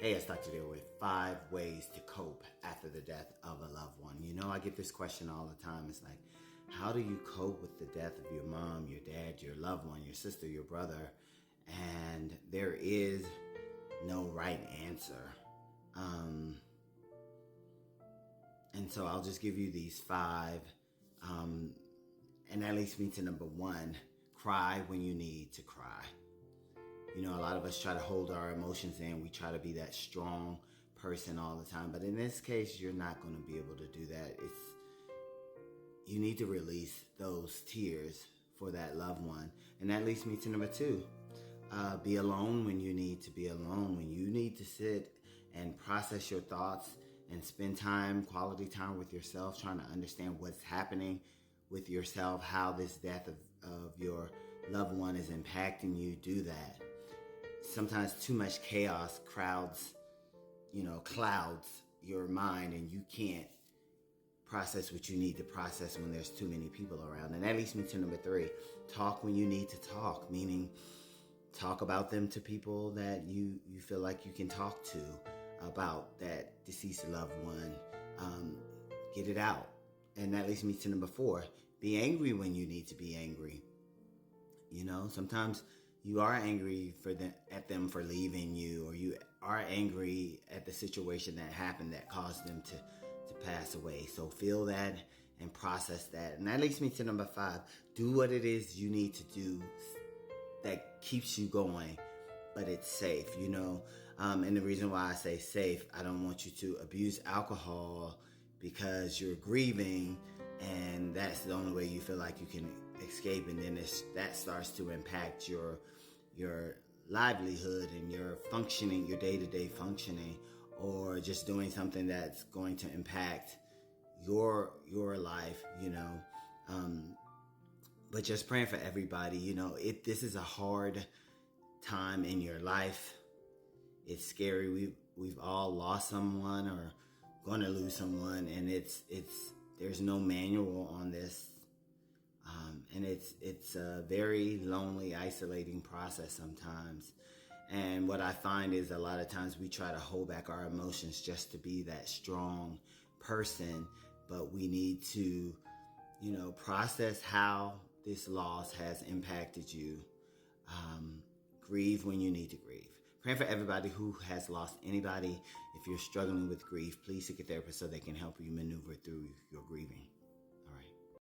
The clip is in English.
Hey, it's Dr. Deal with 5 ways to cope after the death of a loved one. You know, I get this question all the time. It's like, how do you cope with the death of your mom, your dad, your loved one, your sister, your brother? And there is no right answer. And so I'll just give you these 5. And that leads me to number 1, cry when you need to cry. You know, a lot of us try to hold our emotions in. We try to be that strong person all the time. But in this case, you're not going to be able to do that. You need to release those tears for that loved one. And that leads me to number 2. Be alone when you need to be alone. When you need to sit and process your thoughts and spend quality time with yourself, trying to understand what's happening with yourself, how this death of your loved one is impacting you. Do that. Sometimes too much chaos clouds your mind, and you can't process what you need to process when there's too many people around. And that leads me to number 3, talk when you need to talk, meaning talk about them to people that you feel like you can talk to about that deceased loved one. Get it out. And that leads me to number 4, be angry when you need to be angry. You know, sometimes you are angry at them for leaving you, or you are angry at the situation that happened that caused them to pass away. So feel that and process that. And that leads me to number 5. Do what it is you need to do that keeps you going, but it's safe, you know. And the reason why I say safe, I don't want you to abuse alcohol because you're grieving and that's the only way you feel like you can escape, and then that starts to impact your livelihood and your functioning, your day-to-day functioning, or just doing something that's going to impact your life, you know. But just praying for everybody, you know. This is a hard time in your life. It's scary. We've all lost someone or going to lose someone, and there's no manual on this. And it's a very lonely, isolating process sometimes. And what I find is a lot of times we try to hold back our emotions just to be that strong person, but we need to, you know, process how this loss has impacted you. Grieve when you need to grieve. Praying for everybody who has lost anybody. If you're struggling with grief, please seek a therapist so they can help you maneuver through your grieving.